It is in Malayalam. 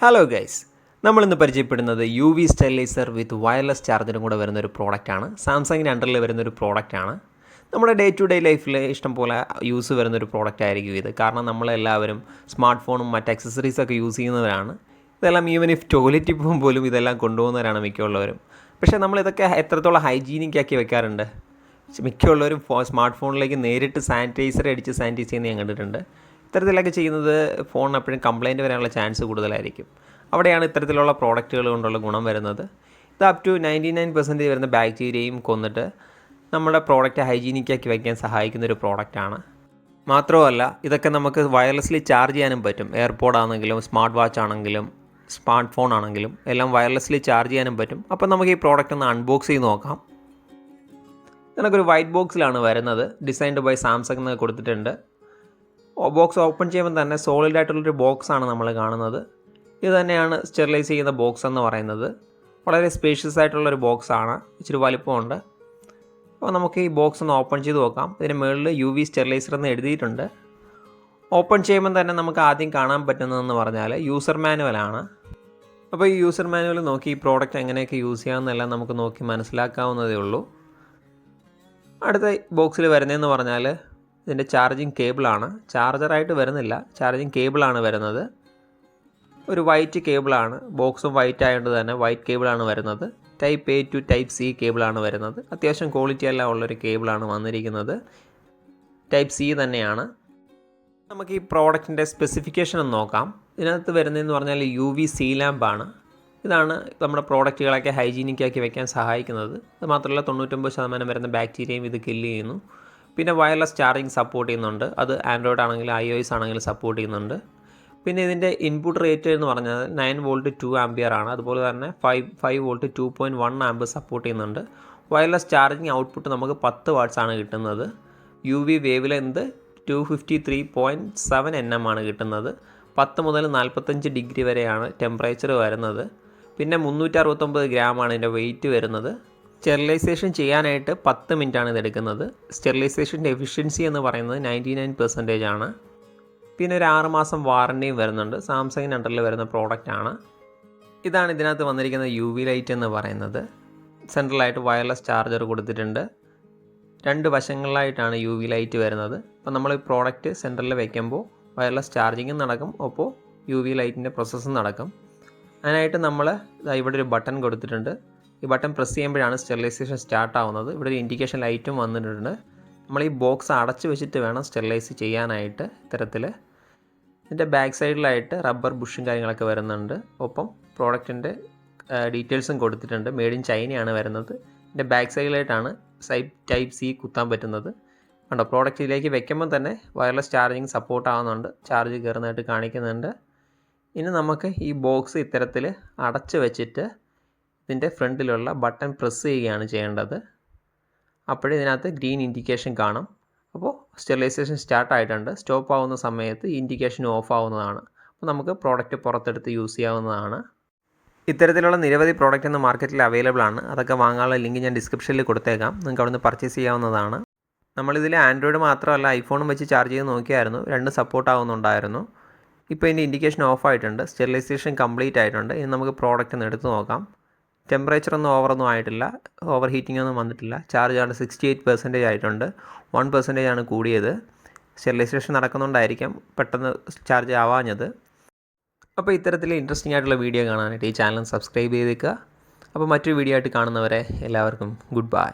ഹലോ ഗൈസ്, നമ്മളിന്ന് പരിചയപ്പെടുന്നത് യു വി സ്റ്റെറിലൈസർ വിത്ത് വയർലെസ് ചാർജറും കൂടെ വരുന്നൊരു പ്രോഡക്റ്റാണ്. സാംസങ്ങിൻ്റെ അണ്ടറിൽ വരുന്നൊരു പ്രോഡക്റ്റാണ്. നമ്മുടെ ഡേ ടു ഡേ ലൈഫിൽ ഇഷ്ടംപോലെ യൂസ് വരുന്നൊരു പ്രോഡക്റ്റ് ആയിരിക്കും ഇത്. കാരണം നമ്മളെല്ലാവരും സ്മാർട്ട് ഫോണും മറ്റ് അക്സസറീസൊക്കെ യൂസ് ചെയ്യുന്നവരാണ്. ഇതെല്ലാം ഈവൻ ഇഫ് ടോയ്ലറ്റിൽ പോകുമ്പോൾ പോലും ഇതെല്ലാം കൊണ്ടുപോകുന്നവരാണ് മിക്കുള്ളവരും. പക്ഷേ നമ്മളിതൊക്കെ എത്രത്തോളം ഹൈജീനിക് ആക്കി വെക്കാറുണ്ട്? മിക്കുള്ളവരും സ്മാർട്ട് ഫോണിലേക്ക് നേരിട്ട് സാനിറ്റൈസർ അടിച്ച് സാനിറ്റൈസ് ചെയ്യുന്നത് ഞാൻ കണ്ടിട്ടുണ്ട്. ഇത്തരത്തിലൊക്കെ ചെയ്യുന്നത് ഫോണിന് എപ്പോഴും കംപ്ലയിൻറ്റ് വരാനുള്ള ചാൻസ് കൂടുതലായിരിക്കും. അവിടെയാണ് ഇത്തരത്തിലുള്ള പ്രോഡക്റ്റുകൾ കൊണ്ടുള്ള ഗുണം വരുന്നത്. ഇത് അപ് ടു 99% വരുന്ന ബാക്ടീരിയയും കൊന്നിട്ട് നമ്മുടെ പ്രോഡക്റ്റ് ഹൈജീനിക്കാക്കി വയ്ക്കാൻ സഹായിക്കുന്നൊരു പ്രോഡക്റ്റാണ്. മാത്രമല്ല ഇതൊക്കെ നമുക്ക് വയർലെസ്ലി ചാർജ് ചെയ്യാനും പറ്റും. എയർപോഡ് ആണെങ്കിലും സ്മാർട്ട് വാച്ച് ആണെങ്കിലും സ്മാർട്ട് ഫോൺ ആണെങ്കിലും എല്ലാം വയർലെസ്ലി ചാർജ് ചെയ്യാനും പറ്റും. അപ്പോൾ നമുക്ക് ഈ പ്രോഡക്റ്റ് ഒന്ന് അൺബോക്സ് ചെയ്ത് നോക്കാം. ഇതിനൊരു വൈറ്റ് ബോക്സിലാണ് വരുന്നത്. ഡിസൈൻഡ് ബൈ സാംസങ് എന്ന് കൊടുത്തിട്ടുണ്ട്. ബോക്സ് ഓപ്പൺ ചെയ്യുമ്പോൾ തന്നെ സോളിഡ് ആയിട്ടുള്ളൊരു ബോക്സാണ് നമ്മൾ കാണുന്നത്. ഇത് തന്നെയാണ് സ്റ്റെറിലൈസ് ചെയ്യുന്ന ബോക്സ് എന്ന് പറയുന്നത്. വളരെ സ്പേഷ്യസ് ആയിട്ടുള്ളൊരു ബോക്സാണ്, ഇച്ചിരി വലിപ്പമുണ്ട്. അപ്പോൾ നമുക്ക് ഈ ബോക്സ് ഒന്ന് ഓപ്പൺ ചെയ്ത് നോക്കാം. ഇതിന് മുകളിൽ യു വി സ്റ്റെറിലൈസർ എന്ന് എഴുതിയിട്ടുണ്ട്. ഓപ്പൺ ചെയ്യുമ്പോൾ തന്നെ നമുക്ക് ആദ്യം കാണാൻ പറ്റുന്നതെന്ന് പറഞ്ഞാൽ യൂസർ മാനുവലാണ്. അപ്പോൾ ഈ യൂസർ മാനുവൽ നോക്കി ഈ പ്രോഡക്റ്റ് എങ്ങനെയൊക്കെ യൂസ് ചെയ്യാമെന്നെല്ലാം നമുക്ക് നോക്കി മനസ്സിലാക്കാവുന്നതേ ഉള്ളൂ. അടുത്ത ബോക്സിൽ വരുന്നതെന്ന് പറഞ്ഞാൽ ഇതിൻ്റെ ചാർജിങ് കേബിളാണ്. ചാർജറായിട്ട് വരുന്നില്ല, ചാർജിങ് കേബിളാണ് വരുന്നത്. ഒരു വൈറ്റ് കേബിളാണ്. ബോക്സും വൈറ്റ് ആയതുകൊണ്ട് തന്നെ വൈറ്റ് കേബിളാണ് വരുന്നത്. Type A to type C കേബിളാണ് വരുന്നത്. അത്യാവശ്യം ക്വാളിറ്റി എല്ലാം ഉള്ളൊരു കേബിളാണ് വന്നിരിക്കുന്നത്. ടൈപ്പ് സി തന്നെയാണ്. നമുക്ക് ഈ പ്രോഡക്റ്റിൻ്റെ സ്പെസിഫിക്കേഷൻ ഒന്ന് നോക്കാം. ഇതിനകത്ത് വരുന്നതെന്ന് പറഞ്ഞാൽ യു വി സി ലാമ്പാണ്. ഇതാണ് നമ്മുടെ പ്രോഡക്റ്റുകളൊക്കെ ഹൈജീനിക്കാക്കി വയ്ക്കാൻ സഹായിക്കുന്നത്. അത് മാത്രമല്ല 99% വരുന്ന ബാക്ടീരിയയും ഇത് കില്ല് ചെയ്യുന്നു. പിന്നെ വയർലെസ് ചാർജിങ് സപ്പോർട്ട് ചെയ്യുന്നുണ്ട്. അത് ആൻഡ്രോയിഡ് ആണെങ്കിലും iOS ആണെങ്കിലും സപ്പോർട്ട് ചെയ്യുന്നുണ്ട്. പിന്നെ ഇതിൻ്റെ ഇൻപുട്ട് റേറ്റ് എന്ന് പറഞ്ഞാൽ 9 വോൾട്ട് 2 ആംപിയർ ആണ്. അതുപോലെ തന്നെ 5 വോൾട്ട് 2.1 ആംപിയർ സപ്പോർട്ട് ചെയ്യുന്നുണ്ട്. വയർലെസ് ചാർജിങ് ഔട്ട്പുട്ട് നമുക്ക് 10 വാട്ട്സ് ആണ് കിട്ടുന്നത്. U V wave length 253.7 nm ആണ് കിട്ടുന്നത്. 10 മുതൽ 45 ഡിഗ്രി വരെയാണ് ടെമ്പറേച്ചർ വരുന്നത്. പിന്നെ 369 ഗ്രാമാണ് ഇതിൻ്റെ വെയിറ്റ് വരുന്നത്. സ്റ്റെറിലൈസേഷൻ ചെയ്യാനായിട്ട് 10 മിനിറ്റാണ് ഇതെടുക്കുന്നത്. സ്റ്റെറിലൈസേഷൻ്റെ എഫിഷ്യൻസി എന്ന് പറയുന്നത് 99% ആണ്. പിന്നെ ഒരു 6 മാസം വാറണ്ടിയും വരുന്നുണ്ട്. സാംസങ്ങിൻ്റെ അണ്ടറിൽ വരുന്ന പ്രോഡക്റ്റാണ്. ഇതാണ് ഇതിനകത്ത് വന്നിരിക്കുന്ന യു വി ലൈറ്റ് എന്ന് പറയുന്നത്. സെൻട്രലായിട്ട് വയർലെസ് ചാർജർ കൊടുത്തിട്ടുണ്ട്. 2 വശങ്ങളിലായിട്ടാണ് യു വി ലൈറ്റ് വരുന്നത്. അപ്പോൾ നമ്മൾ ഈ പ്രോഡക്റ്റ് സെൻറ്ററിൽ വയ്ക്കുമ്പോൾ വയർലെസ് ചാർജിങ്ങും നടക്കും, ഒപ്പം യു വി ലൈറ്റിൻ്റെ പ്രോസസ്സും നടക്കും. അതിനായിട്ട് നമ്മൾ ഇവിടെ ഒരു ബട്ടൺ കൊടുത്തിട്ടുണ്ട്. ഈ ബട്ടൺ പ്രസ് ചെയ്യുമ്പോഴാണ് സ്റ്റെറിലൈസേഷൻ സ്റ്റാർട്ട് ആവുന്നത്. ഇവിടെ ഒരു ഇൻഡിക്കേഷൻ ലൈറ്റും വന്നിട്ടുണ്ട്. നമ്മൾ ഈ ബോക്സ് അടച്ച് വെച്ചിട്ട് വേണം സ്റ്റെറിലൈസ് ചെയ്യാനായിട്ട്. ഇത്തരത്തിൽ ഇതിൻ്റെ ബാക്ക് സൈഡിലായിട്ട് റബ്ബർ ബുഷും കാര്യങ്ങളൊക്കെ വരുന്നുണ്ട്. ഒപ്പം പ്രോഡക്റ്റിൻ്റെ ഡീറ്റെയിൽസും കൊടുത്തിട്ടുണ്ട്. മെയ്ഡ് ഇൻ ചൈനയാണ് വരുന്നത്. ഇതിൻ്റെ ബാക്ക് സൈഡിലായിട്ടാണ് ടൈപ്പ് സി കുത്താൻ പറ്റുന്നത്. കണ്ടോ, പ്രോഡക്റ്റിലേക്ക് വെക്കുമ്പോൾ തന്നെ വയർലെസ് ചാർജിങ് സപ്പോർട്ട് ആവുന്നുണ്ട്. ചാർജ് കയറുന്നതായിട്ട് കാണിക്കുന്നുണ്ട്. ഇനി നമുക്ക് ഈ ബോക്സ് ഇത്തരത്തിൽ അടച്ച് വെച്ചിട്ട് ഇതിൻ്റെ ഫ്രണ്ടിലുള്ള ബട്ടൺ പ്രസ് ചെയ്യുകയാണ് ചെയ്യേണ്ടത്. അപ്പോഴേ ഇതിനകത്ത് ഗ്രീൻ ഇൻഡിക്കേഷൻ കാണും. അപ്പോൾ സ്റ്റെറിലൈസേഷൻ സ്റ്റാർട്ട് ആയിട്ടുണ്ട്. സ്റ്റോപ്പ് ആവുന്ന സമയത്ത് ഈ ഇൻഡിക്കേഷൻ ഓഫ് ആവുന്നതാണ്. അപ്പോൾ നമുക്ക് പ്രോഡക്റ്റ് പുറത്തെടുത്ത് യൂസ് ചെയ്യാവുന്നതാണ്. ഇത്തരത്തിലുള്ള നിരവധി പ്രോഡക്റ്റ് ഇന്ന് മാർക്കറ്റിൽ അവൈലബിൾ ആണ്. അതൊക്കെ വാങ്ങാനുള്ള ലിങ്ക് ഞാൻ ഡിസ്ക്രിപ്ഷനിൽ കൊടുത്തേക്കാം. നിങ്ങൾക്ക് അവിടെ നിന്ന് പർച്ചേസ് ചെയ്യാവുന്നതാണ്. നമ്മളിതിൽ ആൻഡ്രോയിഡ് മാത്രമല്ല ഐഫോണും വെച്ച് ചാർജ് ചെയ്ത് നോക്കിയായിരുന്നു. 2 സപ്പോർട്ട് ആവുന്നുണ്ടായിരുന്നു. ഇപ്പോൾ ഇതിൻ്റെ ഇൻഡിക്കേഷൻ ഓഫ് ആയിട്ടുണ്ട്. സ്റ്റെറിലൈസേഷൻ കംപ്ലീറ്റ് ആയിട്ടുണ്ട്. ഇനി നമുക്ക് പ്രോഡക്റ്റ് ഒന്ന് എടുത്ത് നോക്കാം. ടെമ്പറേച്ചറൊന്നും ഓവറൊന്നും ആയിട്ടില്ല, ഓവർ ഹീറ്റിംഗ് ഒന്നും വന്നിട്ടില്ല. ചാർജ് ആണ് 68% ആയിട്ടുണ്ട്. 1% ആണ് കൂടിയത്. സ്റ്റെറിലൈസേഷൻ നടക്കുന്നുണ്ടായിരിക്കാം പെട്ടെന്ന് ചാർജ് ആവാഞ്ഞത്. അപ്പോൾ ഇത്തരത്തിൽ ഇൻട്രസ്റ്റിംഗ് ആയിട്ടുള്ള വീഡിയോ കാണാനായിട്ട് ഈ ചാനൽ സബ്സ്ക്രൈബ് ചെയ്തേക്കുക. അപ്പോൾ മറ്റൊരു വീഡിയോ ആയിട്ട് കാണുന്നവരെ എല്ലാവർക്കും ഗുഡ് ബൈ.